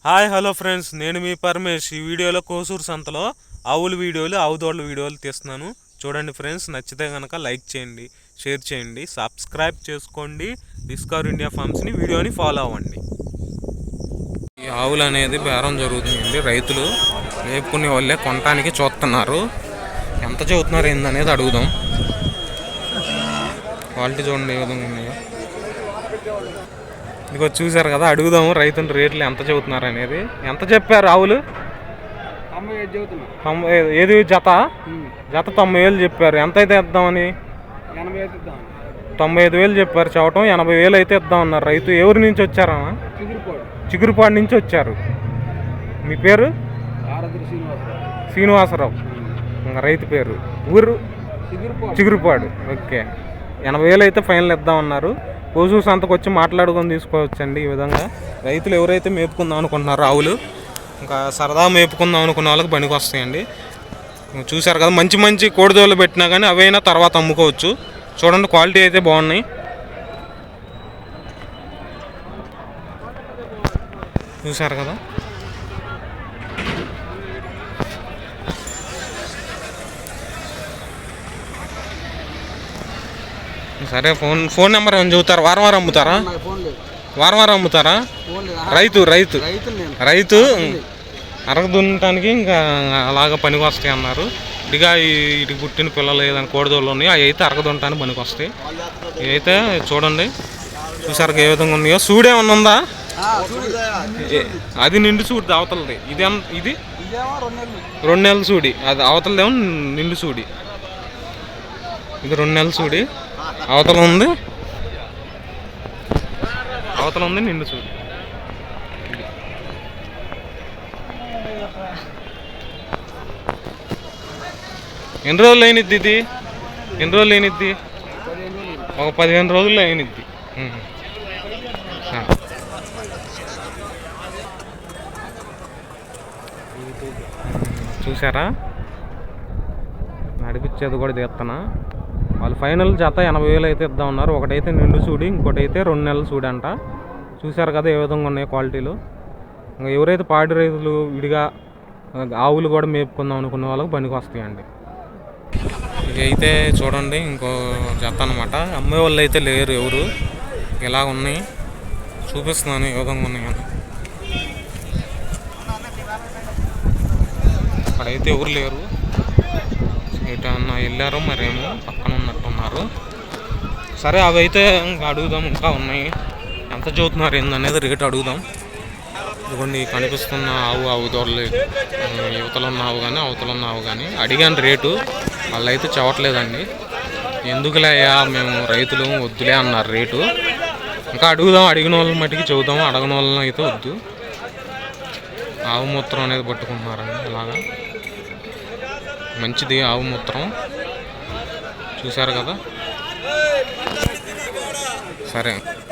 Hi hello friends, నేను మీ పరమేష్. ఈ వీడియోలో కోసూరు సంతలో ఆవుల వీడియోలు, ఆవుదోళ్ళ వీడియోలు తీస్తున్నాను. చూడండి ఫ్రెండ్స్, నచ్చితే కనుక లైక్ చేయండి, షేర్ చేయండి, సబ్స్క్రైబ్ చేసుకోండి. డిస్కవర్ ఇండియా ఫార్మ్స్ని వీడియోని ఫాలో అవ్వండి. ఈ ఆవులు అనేది బేరం జరుగుతుందండి. రైతులు మేపుకునే వాళ్ళే కొనడానికి చూస్తున్నారు. ఎంత చదువుతున్నారు ఏందనేది అడుగుదాం. క్వాలిటీ చూడండి ఏ విధంగా ఉన్నాయో. ఇదిగో చూసారు కదా, అడుగుదాము రైతులు రేట్లు ఎంత చెబుతున్నారు అనేది. ఎంత చెప్పారు ఆవులు? 90. ఏది జత 90,000 చెప్పారు. ఎంత అయితే ఇద్దామని? 95,000 చెప్పారు. చెప్పటం 80,000 అయితే ఇద్దామన్నారు రైతు. ఎవరి నుంచి వచ్చారమ్మా? చిగురుపాడు నుంచి వచ్చారు. మీ పేరు? శ్రీనివాసరావు. రైతు పేరు ఊరు చిగురుపాడు. ఓకే, 80,000 అయితే ఫైనల్ ఇద్దామన్నారు. కోసూరు సంతకు వచ్చి మాట్లాడుకొని తీసుకోవచ్చండి. ఈ విధంగా రైతులు ఎవరైతే మేపుకుందాం అనుకుంటున్నారో ఆవులు, ఇంకా సరదా మేపుకుందాం అనుకున్న వాళ్ళకి పనికి వస్తాయండి. చూసారు కదా, మంచి మంచి కోడిదోళ్ళు పెట్టినా కానీ అవైనా తర్వాత అమ్ముకోవచ్చు. చూడండి, క్వాలిటీ అయితే బాగున్నాయి. చూసారు కదా. సరే, ఫోన్ నెంబర్ ఏమైనా చెబుతారా? వారం అమ్ముతారా? వారం అమ్ముతారా? రైతు అరగ దున్నటానికి ఇంకా అలాగ పనికి వస్తాయి అన్నారు. ఇదిగా ఇటు పుట్టిన పిల్లలు ఏదైనా కోడిదోళ్ళు ఉన్నాయి, అవి అయితే అరగ దున్నటానికి పనికి వస్తాయి. ఇవైతే చూడండి, చూసారు ఏ విధంగా ఉన్నాయో. సూడి ఏమన్నా ఉందా? అది నిండు సూడి అవతలది. ఇది 2 నెలల సూడి. అది అవతలదేమో నిండు సూడి. ఇది 2 నెలల సూడి. అవతల ఉంది నిండు సూడి. ఎన్ని రోజులు అయినిద్ది ఇది? ఒక 15 రోజుల్లో అయినిద్ది. చూసారా, నడిపించేది కూడా తీస్తున్నా. వాళ్ళు ఫైనల్ జత 80,000 అయితే ఇద్దామన్నారు. ఒకటైతే నిండు సూడి, ఇంకోటి అయితే 2 నెలల సూడి అంట. చూసారు కదా ఏ విధంగా ఉన్నాయి క్వాలిటీలు. ఇంకా ఎవరైతే పాడి రైతులు విడిగా ఆవులు కూడా మేపుకుందాం అనుకున్న వాళ్ళకి పనికి వస్తాయండి. ఇదైతే చూడండి ఇంకో జత అనమాట. అమ్మే వాళ్ళు అయితే లేరు ఎవరు. ఇలా ఉన్నాయి, చూపిస్తున్నాను ఏ విధంగా ఉన్నాయని. అక్కడైతే ఎవరు లేరు, ఎటన్నా వెళ్ళారో మరేమో, పక్కన ఉన్నట్టున్నారు. సరే, అవి అయితే ఇంకా అడుగుదాం. ఇంకా ఉన్నాయి, ఎంత చదువుతున్నారు ఏందనేది రేటు అడుగుదాం. ఇదిగోండి కనిపిస్తున్న ఆవు దొరలే. యువతలు ఉన్న ఆవు కానీ అవతల ఉన్న ఆవు కానీ అడిగాను రేటు. వాళ్ళు అయితే చెప్పట్లేదండి. ఎందుకులేయా, మేము రైతులు వద్దులే అన్నారు రేటు. ఇంకా అడుగుదాం. అడిగిన వాళ్ళని మట్టికి చెబుదాం, అడగని వాళ్ళని అయితే వద్దు. ఆవు మూత్రం అనేది పట్టుకుంటున్నారండి. ఇలాగా మంచిది ఆవు మూత్రం. చూశారు కదా.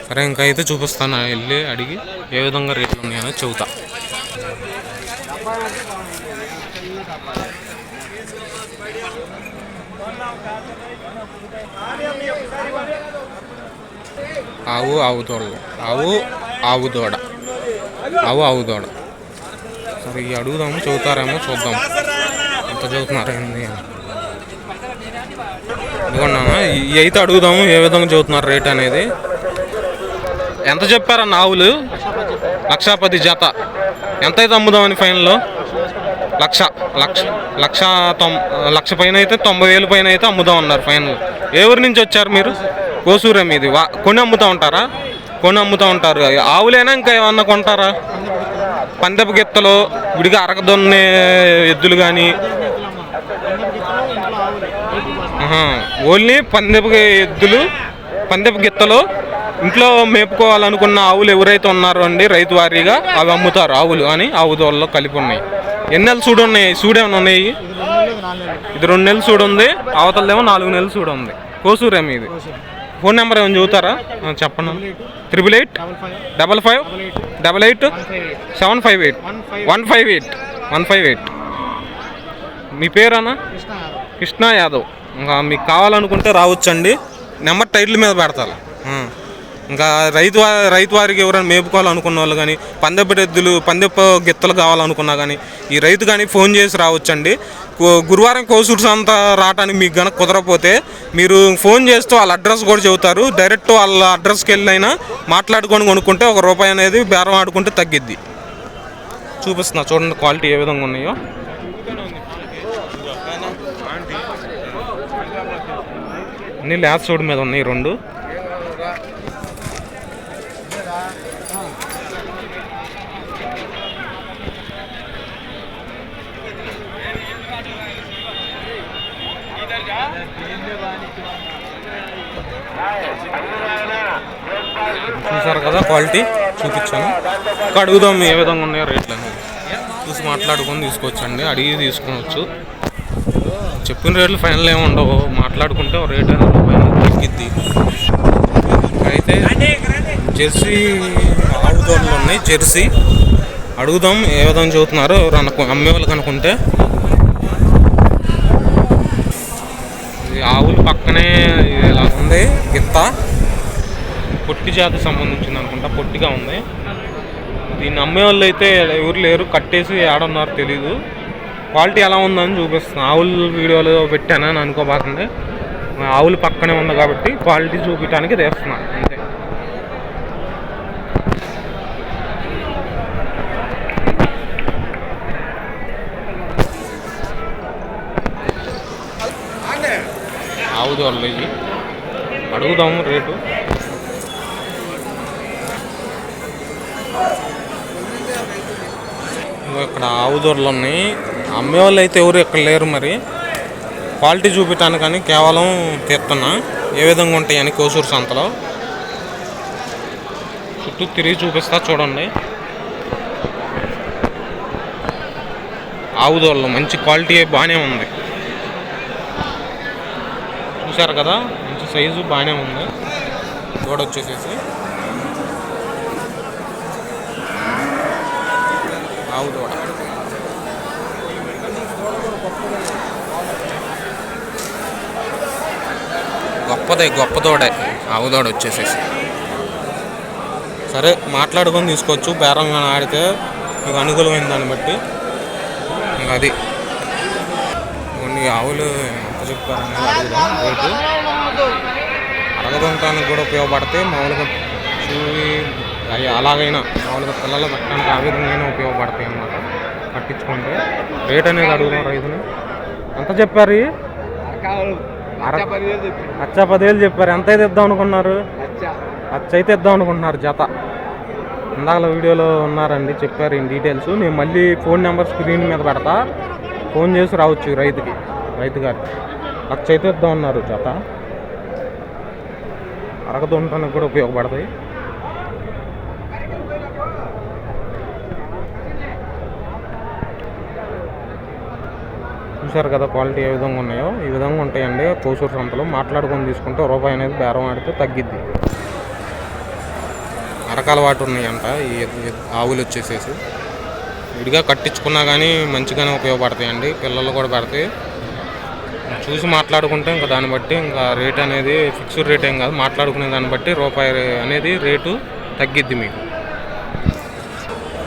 సరే ఇంకా అయితే చూపిస్తాను. వెళ్ళి అడిగి ఏ విధంగా రేట్లు ఉన్నాయని చెబుతా. ఆవు దూడ. సరే, ఇవి అడుగుదాము, చెబుతారేమో చూద్దాం. ఎంత చదువుతున్నారు ఏంది అని. ఇదిగోన్నా, ఇవి అయితే అడుగుదాము ఏ విధంగా చదువుతున్నారు రేట్ అనేది. ఎంత చెప్పారన్న ఆవులు? 1,10,000 జత. ఎంత అయితే అమ్ముదామని ఫైనల్లో? 1,00,000 పైన అయితే 90,000 పైన అయితే అమ్ముదాం అన్నారు ఫైనల్. ఏ ఊరి నుంచి వచ్చారు మీరు? కోసూరే మీది. కొని అమ్ముతూ ఉంటారా? ఉంటారు. ఆవులేనా ఇంకా ఏమన్నా కొంటారా? పందెపు గిత్తలు, విడిగా అరగదొన్నే ఎద్దులు కానీ? ఓన్లీ పందెపు ఎద్దులు, పందెపు గిత్తలు, ఇంట్లో మేపుకోవాలనుకున్న ఆవులు ఎవరైతే ఉన్నారో అండి రైతు వారీగా అవి అమ్ముతారు ఆవులు అని. ఆవు దోళ్ళలో కలిపి ఉన్నాయి. ఎన్ని నెలలు సూడు ఉన్నాయి? సూడేమన్నా ఉన్నాయి? ఇది 2 నెలలు సూడు ఉంది. అవతలదేమో 4 నెలలు సూడు ఉంది. కోసూరే మీది. ఫోన్ నెంబర్ ఏమైనా చెబుతారా? చెప్పండి. 888888 మీ పేరన్నా? కృష్ణ యాదవ్. ఇంకా మీకు కావాలనుకుంటే రావచ్చండి. నెంబర్ టైటిల్ మీద పెడతారు. ఇంకా రైతు వారికి ఎవరైనా మేపుకోవాలనుకున్న వాళ్ళు కానీ పందెపు గిత్తలు కావాలనుకున్నా కానీ ఈ రైతు కానీ ఫోన్ చేసి రావచ్చండి. గురువారం కోసూరు సంత రావడానికి మీకు కనుక కుదరకపోతే మీరు ఫోన్ చేస్తూ వాళ్ళ అడ్రస్ కూడా చెబుతారు. డైరెక్ట్ వాళ్ళ అడ్రస్కి వెళ్ళైనా మాట్లాడుకొని కొనుక్కుంటే ₹1 అనేది బేరం ఆడుకుంటే తగ్గిద్ది. చూపిస్తున్నా చూడండి క్వాలిటీ ఏ విధంగా ఉన్నాయో. అన్నీ ల్యాబ్ సోడ్ మీద ఉన్నాయి 2. చూసారు కదా క్వాలిటీ చూపించాను. అడుగుదాం ఏ విధంగా ఉన్నాయో రేట్లు అనేది చూసి మాట్లాడుకొని తీసుకోవచ్చండి. అడిగి తీసుకోవచ్చు. చెప్పిన రేట్లు ఫైనల్ ఏమి ఉండవు. మాట్లాడుకుంటే రేట్ అనేది ₹1 తగ్గిద్ది. అయితే జెర్సీ ఆవు దూడలు ఉన్నాయి. జెర్సీ అడుగుదాం ఏ విధంగా చదువుతున్నారు ఎవరు అమ్మేవాళ్ళు కనుకుంటే. ఆవులు పక్కనే ఇలా ఉంది గిత్త. పొట్టి జాతికి సంబంధించింది అనుకుంటా. పొట్టిగా ఉంది. దీన్ని అమ్మేవాళ్ళు అయితే ఎవరు లేరు. కట్టేసి ఆడున్నారు తెలీదు. క్వాలిటీ ఎలా ఉందని చూపిస్తున్నాను. ఆవులు వీడియోలో పెట్టానని అనుకోబాకండి. ఆవులు పక్కనే ఉంది కాబట్టి క్వాలిటీ చూపించడానికి తెస్తున్నాను అంతే. ఆవు దూడలు ఇవి అడుగుదాము రేటు. ఇక్కడ ఆవు దూడలు ఉన్నాయి. అమ్మేవాళ్ళు అయితే ఎవరు ఇక్కడ లేరు. మరి క్వాలిటీ చూపించడానికి కానీ కేవలం తీస్తున్నా ఏ విధంగా ఉంటాయని కోసూరు సంతలో. చుట్టూ తిరిగి చూపిస్తా చూడండి. ఆవు దూడలు మంచి క్వాలిటీ బాగానే ఉంది. చూసారు కదా మంచి సైజు బాగానే ఉంది. దూడ వచ్చేసేసి ఆవు దూడ గొప్ప దూడే ఆవు దూడ వచ్చేసేసి. సరే మాట్లాడుకొని తీసుకోవచ్చు. బేరంగా ఆడితే మీకు అనుకూలమైన దాన్ని బట్టి ఇంకా అది. కొన్ని ఆవులు ఎంత చెప్పారనేది అడుగుదాం రేటు. అరగదొంటానికి కూడా ఉపయోగపడతాయి. మామూలుగా అవి అలాగైనా మామూలుగా పిల్లలు పెట్టడానికి ఆ విధంగా ఉపయోగపడతాయి అన్నమాట. పట్టించుకుంటే రేట్ అనేది అడుగుదాం రైతుని. ఎంత చెప్పారు? అచ్చా 10,000 చెప్పారు. ఎంత అయితే ఇద్దాం అనుకున్నారు? అయితే ఇద్దాం అనుకుంటున్నారు జత. ఇందాక వీడియోలో ఉన్నారండి చెప్పారు ఈ డీటెయిల్స్. నేను మళ్ళీ ఫోన్ నెంబర్ స్క్రీన్ మీద పెడతా. ఫోన్ చేసి రావచ్చు రైతు గారికి. అయితే ఇద్దాం ఉన్నారు జత. అరగదొంటానికి కూడా ఉపయోగపడతాయి. చూసారు కదా క్వాలిటీ ఏ విధంగా ఉన్నాయో. ఈ విధంగా ఉంటాయండి కోసూరు సంతలో. మాట్లాడుకొని తీసుకుంటే ₹1 అనేది బేరం ఆడితే తగ్గిద్ది. అరకాల వాటి ఉన్నాయంట ఈ ఆవులు వచ్చేసేసి. విడిగా కట్టించుకున్నా కానీ మంచిగానే ఉపయోగపడతాయండి. పిల్లలు కూడా పడతాయి. చూసి మాట్లాడుకుంటే ఇంకా దాన్ని బట్టి ఇంకా రేట్ అనేది ఫిక్స్డ్ రేట్ ఏం కాదు. మాట్లాడుకునే దాన్ని బట్టి ₹1 అనేది రేటు తగ్గిద్ది మీకు.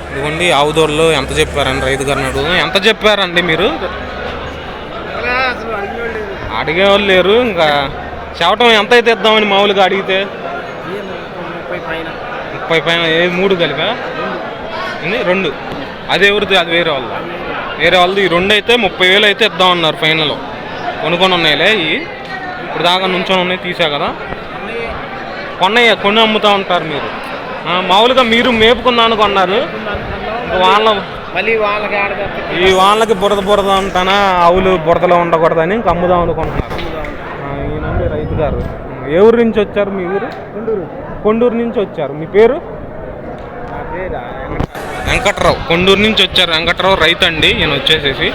ఇదిగోండి ఆవు దూడలు ఎంత చెప్పారండి రైతు గారిని అడుగుదాం. ఎంత చెప్పారండి మీరు? అడిగేవాళ్ళు లేరు. ఇంకా చెప్పటం ఎంత అయితే ఇద్దామని మామూలుగా అడిగితే 30 పైన. ఏ 3 కలిపా? 2. అది ఎవరిది? అది వేరే వాళ్ళది. ఈ 2 అయితే 30,000 అయితే ఇద్దామన్నారు ఫైనల్. కొనుక్కొని ఉన్నాయిలే ఇవి. ఇప్పుడు దాకా నుంచొని ఉన్నాయి. తీసా కదా కొన్ని అమ్ముతూ ఉంటారు మీరు. మామూలుగా మీరు మేపుకుందామని కొన్నారు. ఈ వాళ్ళకి బురద ఉంటానా ఆవులు బురదలో ఉండకూడదని ఇంక అమ్ముదాం అనుకుంటున్నారు. ఈయనండి రైతు గారు. ఏ ఊరు నుంచి వచ్చారు? మీ ఊరు? కొండూరు నుంచి వచ్చారు. మీ పేరు? వెంకట్రావు. కొండూరు నుంచి వచ్చారు వెంకట్రావు. రైతు అండి ఈయన వచ్చేసేసి.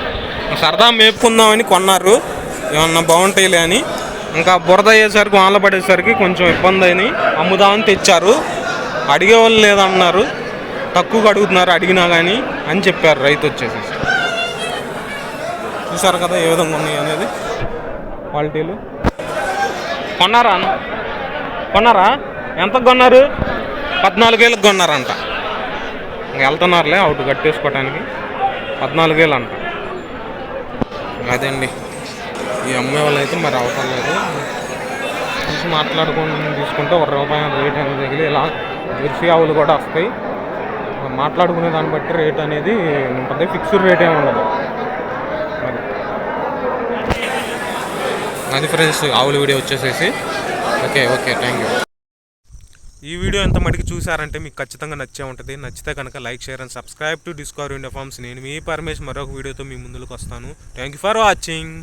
సరదా మేపుకుందామని కొన్నారు. ఏమన్నా బాగుంటాయిలే అని. ఇంకా బురద అయ్యేసరికి వానలు పడేసరికి కొంచెం ఇబ్బంది అని అమ్ముదామని తెచ్చారు. అడిగేవాళ్ళు లేదన్నారు. తక్కువగా అడుగుతున్నారు అడిగినా కానీ అని చెప్పారు రైతు వచ్చేసేసి. చూసారు కదా ఏ విధంగా ఉన్నాయి అనేది క్వాలిటీలు. కొన్నారా? ఎంత కొన్నారు? 14,000కి కొన్నారంట. ఇంక వెళ్తున్నారులే అవుట్ కట్టేసుకోవటానికి. 14,000 అంట. అదండి, ఈ అమ్మే వాళ్ళు అయితే మరి అవసరం లేదు. చూసి మాట్లాడుకుని తీసుకుంటే ₹1 రేట్ అనేది తగిలి ఇలా జెర్సీ ఆవులు కూడా వస్తాయి. మాట్లాడుకునే దాన్ని బట్టి రేట్ అనేది ఉంటుంది, ఫిక్స్డ్ రేట్ ఏమి ఉండదు. అది ఫ్రెండ్స్ ఆవుల వీడియో వచ్చేసేసి. Okay thank you. ఈ వీడియో ఎంత మటుకు చూసారంటే మీకు ఖచ్చితంగా నచ్చే ఉంటుంది. నచ్చితే కనుక like, share and subscribe to Discover India Farms. నేను మీ పరమేష్ మరొక వీడియోతో మీ ముందుకు వస్తాను. Thank you for watching.